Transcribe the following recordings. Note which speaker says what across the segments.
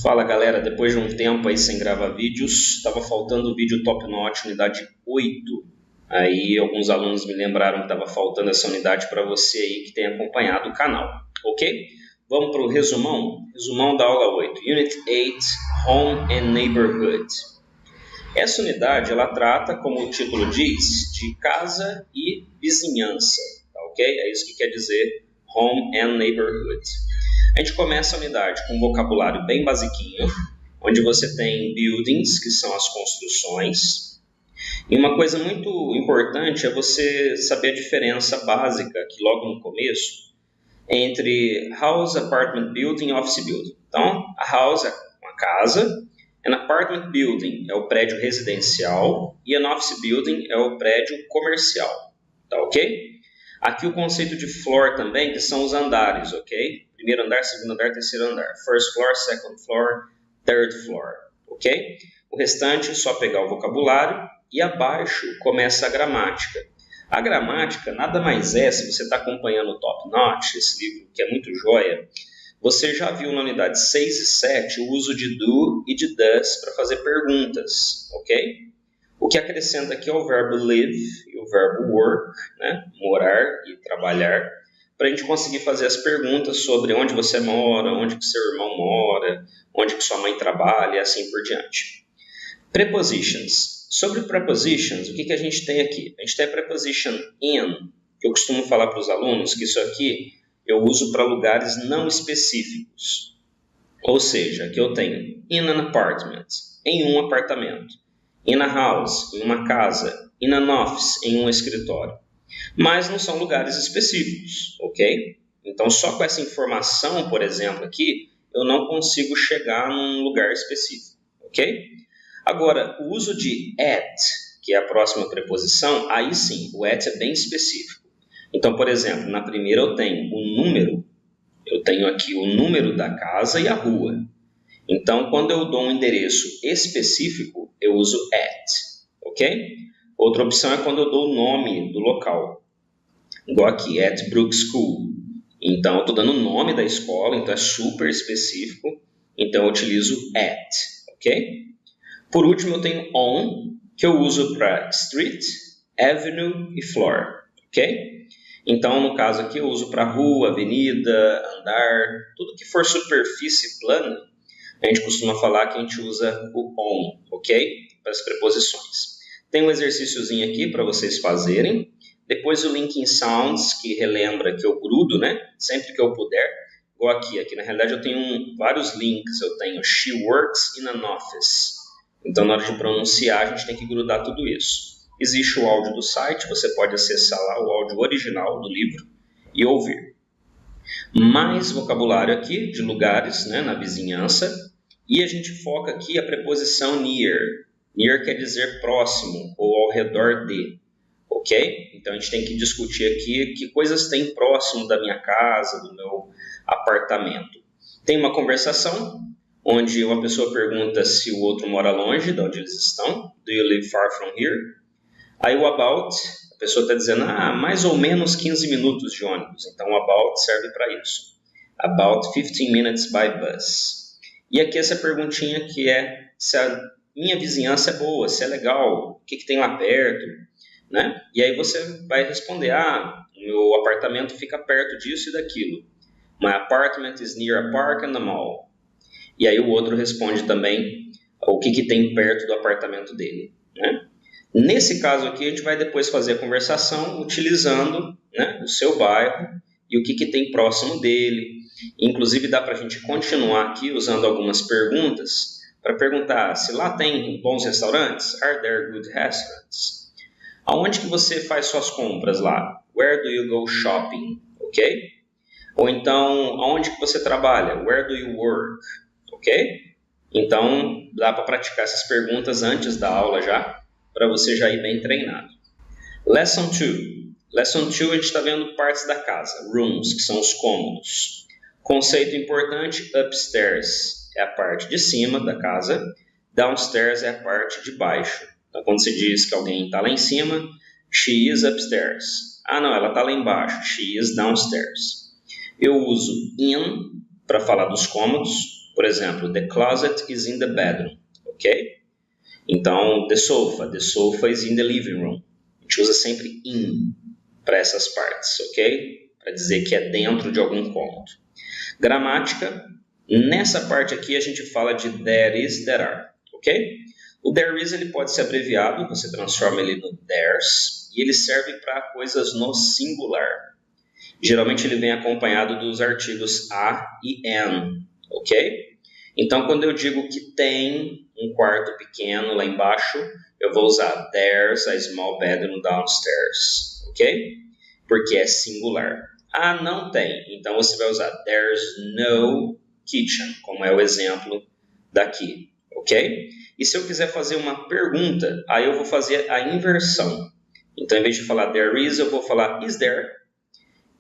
Speaker 1: Fala galera, depois de um tempo aí sem gravar vídeos, estava faltando o vídeo Top Notch, unidade 8. Aí alguns alunos me lembraram que estava faltando essa unidade para você aí que tem acompanhado o canal, ok? Vamos para o resumão da aula 8, Unit 8, Home and Neighborhood. Essa unidade, ela trata, como o título diz, de casa e vizinhança, tá, ok? É isso que quer dizer Home and Neighborhood. A gente começa a unidade com um vocabulário bem basiquinho, onde você tem buildings, que são as construções. E uma coisa muito importante é você saber a diferença básica, aqui logo no começo, entre house, apartment building e office building. Então, a house é uma casa, an apartment building é o prédio residencial e an office building é o prédio comercial, tá ok? Aqui o conceito de floor também, que são os andares, ok? Primeiro andar, segundo andar, terceiro andar. First floor, second floor, third floor, ok? O restante é só pegar o vocabulário e abaixo começa a gramática. A gramática nada mais é, se você está acompanhando o Top Notch, esse livro que é muito joia, você já viu na unidade 6 e 7 o uso de do e de does para fazer perguntas, ok? O que acrescenta aqui é o verbo live e o verbo work, né? Morar e trabalhar, para a gente conseguir fazer as perguntas sobre onde você mora, onde que seu irmão mora, onde que sua mãe trabalha e assim por diante. Prepositions. Sobre prepositions, o que a gente tem aqui? A gente tem a preposition in, que eu costumo falar para os alunos que isso aqui eu uso para lugares não específicos. Ou seja, aqui eu tenho in an apartment, em um apartamento. In a house, em uma casa. In an office, em um escritório. Mas não são lugares específicos, ok? Então, só com essa informação, por exemplo, aqui, eu não consigo chegar num lugar específico, ok? Agora, o uso de at, que é a próxima preposição, aí sim, o at é bem específico. Então, por exemplo, na primeira eu tenho um número, eu tenho aqui o número da casa e a rua. Então, quando eu dou um endereço específico, eu uso at, ok? Outra opção é quando eu dou o nome do local, igual aqui, at Brook School. Então, eu estou dando o nome da escola, então é super específico, então eu utilizo at, ok? Por último, eu tenho on, que eu uso para street, avenue e floor, ok? Então, no caso aqui, eu uso para rua, avenida, andar, tudo que for superfície plana, a gente costuma falar que a gente usa o on, ok? Para as preposições. Tem um exercíciozinho aqui para vocês fazerem. Depois o linking sounds, que relembra que eu grudo, né? Sempre que eu puder. Igual aqui na realidade eu tenho vários links. Eu tenho she works in an office. Então, na hora de pronunciar, a gente tem que grudar tudo isso. Existe o áudio do site, você pode acessar lá o áudio original do livro e ouvir. Mais vocabulário aqui de lugares, né, na vizinhança. E a gente foca aqui a preposição near. Near quer dizer próximo ou ao redor de, ok? Então a gente tem que discutir aqui que coisas tem próximo da minha casa, do meu apartamento. Tem uma conversação onde uma pessoa pergunta se o outro mora longe de onde eles estão. Do you live far from here? Aí o about, a pessoa está dizendo, mais ou menos 15 minutos de ônibus. Então o about serve para isso. About 15 minutes by bus. E aqui essa perguntinha que é se a minha vizinhança é boa, se é legal, o que tem lá perto, né? E aí você vai responder, o meu apartamento fica perto disso e daquilo. My apartment is near a park and a mall. E aí o outro responde também o que tem perto do apartamento dele, né? Nesse caso aqui a gente vai depois fazer a conversação utilizando, né, o seu bairro e o que tem próximo dele. Inclusive dá para a gente continuar aqui usando algumas perguntas para perguntar se lá tem bons restaurantes. Are there good restaurants? Aonde que você faz suas compras lá? Where do you go shopping? Ok? Ou então, aonde que você trabalha? Where do you work? Ok? Então, dá para praticar essas perguntas antes da aula já, para você já ir bem treinado. Lesson 2. Lesson 2 a gente está vendo partes da casa, rooms, que são os cômodos. Conceito importante, upstairs é a parte de cima da casa, downstairs é a parte de baixo. Então, quando se diz que alguém está lá em cima, she is upstairs. Não, ela está lá embaixo, she is downstairs. Eu uso in para falar dos cômodos, Por exemplo, the closet is in the bedroom, ok? Então, the sofa is in the living room. A gente usa sempre in para essas partes, ok? Para dizer que é dentro de algum cômodo. Gramática, nessa parte aqui a gente fala de there is, there are, ok? O there is ele pode ser abreviado, você transforma ele no there's, e ele serve para coisas no singular. Geralmente ele vem acompanhado dos artigos a e an, ok? Então, quando eu digo que tem um quarto pequeno lá embaixo, eu vou usar there's a small bedroom downstairs, ok? Porque é singular. Ah, não tem. Então, você vai usar there's no kitchen, como é o exemplo daqui, ok? E se eu quiser fazer uma pergunta, aí eu vou fazer a inversão. Então, em vez de falar there is, eu vou falar is there?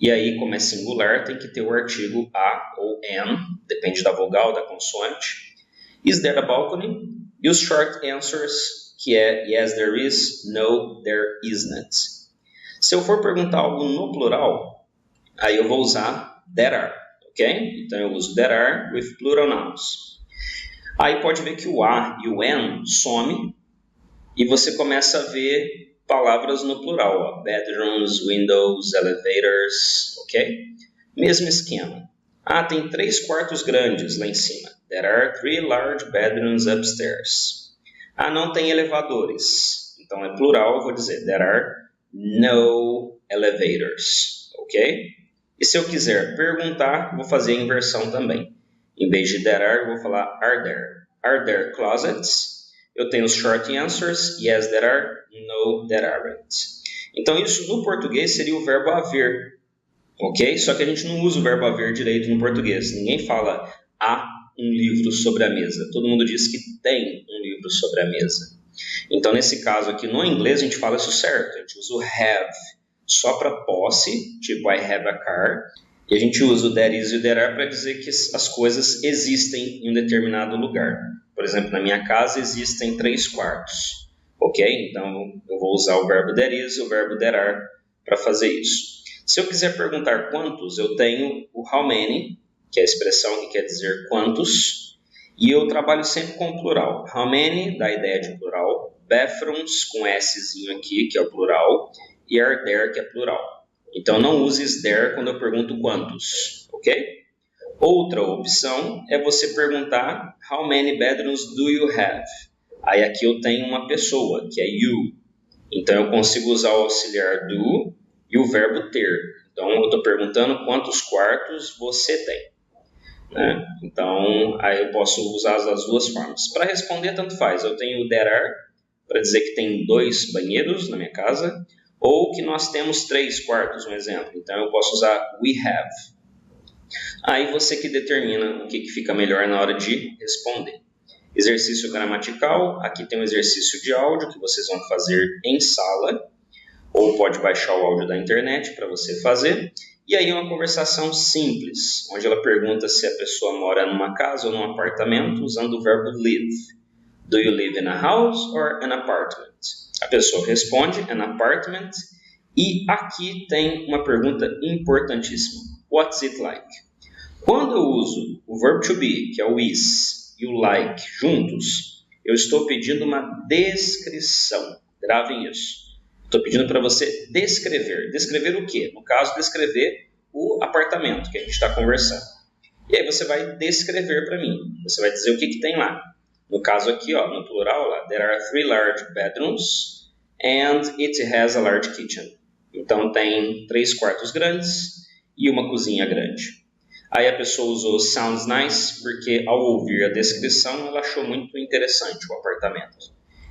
Speaker 1: E aí, como é singular, tem que ter o artigo a ou an, depende da vogal, da consoante. Is there a balcony? E os short answers, que é yes, there is, no, there isn't. Se eu for perguntar algo no plural, aí eu vou usar there are, ok? Então eu uso there are with plural nouns. Aí pode ver que o a e o an some e você começa a ver palavras no plural, ó. Bedrooms, windows, elevators, ok? Mesmo esquema. Ah, tem 3 quartos grandes lá em cima. There are 3 large bedrooms upstairs. Ah, não tem elevadores. Então é plural, eu vou dizer there are no elevators, ok? E se eu quiser perguntar, vou fazer a inversão também. Em vez de there are, eu vou falar are there. Are there closets? Eu tenho os short answers, yes, there are, no, there aren't. Então, isso no português seria o verbo haver, ok? Só que a gente não usa o verbo haver direito no português. Ninguém fala há um livro sobre a mesa. Todo mundo diz que tem um livro sobre a mesa. Então, nesse caso aqui, no inglês, a gente fala isso certo. A gente usa o have só para posse, tipo I have a car. E a gente usa o there is e o there are para dizer que as coisas existem em um determinado lugar. Por exemplo, na minha casa existem 3 quartos, ok? Então, eu vou usar o verbo there is e o verbo there are para fazer isso. Se eu quiser perguntar quantos, eu tenho o how many, que é a expressão que quer dizer quantos, e eu trabalho sempre com o plural. How many dá a ideia de plural, bathrooms com Szinho aqui, que é o plural, e are there, que é plural. Então, não use is there quando eu pergunto quantos, ok? Outra opção é você perguntar how many bedrooms do you have? Aí aqui eu tenho uma pessoa, que é you. Então eu consigo usar o auxiliar do e o verbo ter. Então eu estou perguntando quantos quartos você tem, né? Então aí eu posso usar as duas formas. Para responder tanto faz. Eu tenho o there are, para dizer que tem 2 banheiros na minha casa, ou que nós temos 3 quartos, um exemplo. Então eu posso usar we have. Aí você que determina o que fica melhor na hora de responder. Exercício gramatical, aqui tem um exercício de áudio que vocês vão fazer em sala, ou pode baixar o áudio da internet para você fazer. E aí uma conversação simples, onde ela pergunta se a pessoa mora numa casa ou num apartamento, usando o verbo live. Do you live in a house or an apartment? A pessoa responde an apartment, e aqui tem uma pergunta importantíssima. What's it like? Quando eu uso o verbo to be, que é o is, e o like juntos, eu estou pedindo uma descrição. Gravem isso. Estou pedindo para você descrever. Descrever o quê? No caso, descrever o apartamento que a gente está conversando. E aí você vai descrever para mim. Você vai dizer o que tem lá. No caso aqui, ó, no plural, lá, there are 3 large bedrooms and it has a large kitchen. Então tem 3 quartos grandes e uma cozinha grande. Aí a pessoa usou sounds nice porque ao ouvir a descrição ela achou muito interessante o apartamento.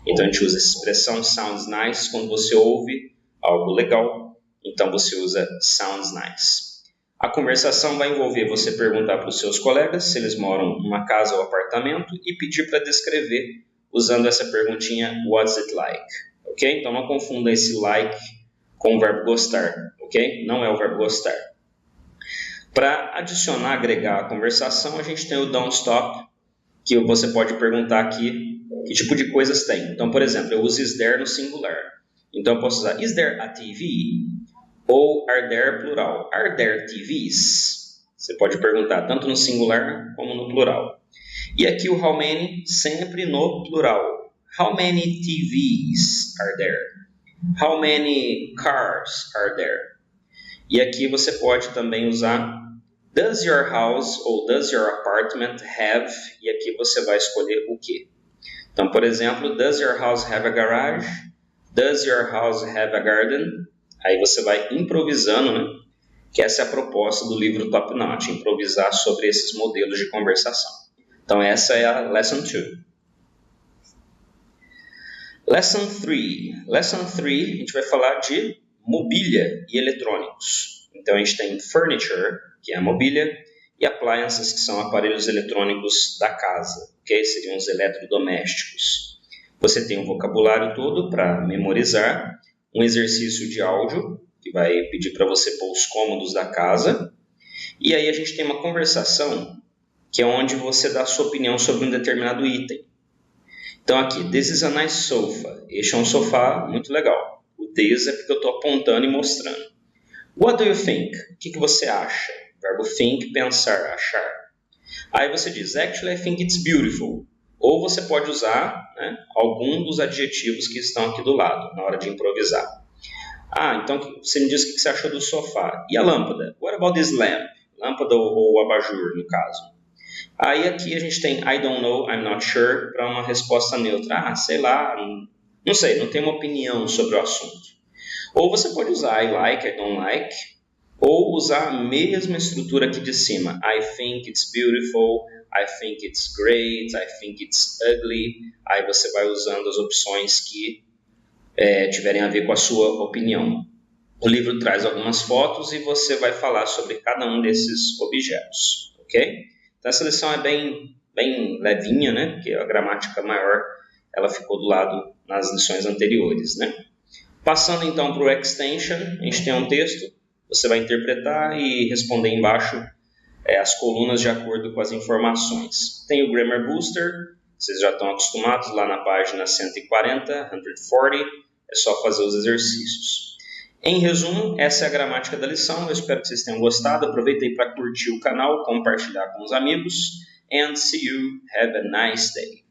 Speaker 1: Então a gente usa essa expressão sounds nice quando você ouve algo legal. Então você usa sounds nice. A conversação vai envolver você perguntar para os seus colegas se eles moram numa casa ou apartamento e pedir para descrever usando essa perguntinha what's it like, ok? Então não confunda esse like com o verbo gostar, ok? Não é o verbo gostar. Para adicionar, agregar a conversação, a gente tem o don't stop, que você pode perguntar aqui que tipo de coisas tem. Então, por exemplo, eu uso is there no singular. Então eu posso usar is there a TV? Ou are there plural. Are there TVs? Você pode perguntar tanto no singular como no plural. E aqui o how many sempre no plural. How many TVs are there? How many cars are there? E aqui você pode também usar does your house ou does your apartment have? E aqui você vai escolher o que. Então, por exemplo, does your house have a garage? Does your house have a garden? Aí você vai improvisando, né? Que essa é a proposta do livro Top Notch, improvisar sobre esses modelos de conversação. Então, essa é a Lesson 2. Lesson 3. Lesson 3, a gente vai falar de mobília e eletrônicos. Então, a gente tem furniture, que é a mobília, e appliances, que são aparelhos eletrônicos da casa, ok? Seriam os eletrodomésticos. Você tem um vocabulário todo para memorizar, um exercício de áudio, que vai pedir para você pôr os cômodos da casa, e aí a gente tem uma conversação, que é onde você dá a sua opinião sobre um determinado item. Então aqui, this is a nice sofa. Este é um sofá muito legal. O this é porque eu estou apontando e mostrando. What do you think? O que você acha? Verbo think, pensar, achar. Aí você diz, actually I think it's beautiful. Ou você pode usar, né, algum dos adjetivos que estão aqui do lado, na hora de improvisar. Então você me diz o que você achou do sofá. E a lâmpada? What about this lamp? Lâmpada ou abajur, no caso. Aí aqui a gente tem I don't know, I'm not sure, para uma resposta neutra. Sei lá, não sei, não tenho uma opinião sobre o assunto. Ou você pode usar I like, I don't like, ou usar a mesma estrutura aqui de cima. I think it's beautiful, I think it's great, I think it's ugly. Aí você vai usando as opções que tiverem a ver com a sua opinião. O livro traz algumas fotos e você vai falar sobre cada um desses objetos, ok? Então essa lição é bem levinha, né? Porque a gramática maior ela ficou do lado nas lições anteriores, né? Passando então para o extension, a gente tem um texto, você vai interpretar e responder embaixo as colunas de acordo com as informações. Tem o Grammar Booster, vocês já estão acostumados lá na página 140, 140, é só fazer os exercícios. Em resumo, essa é a gramática da lição, eu espero que vocês tenham gostado, aproveitei para curtir o canal, compartilhar com os amigos, and see you, have a nice day.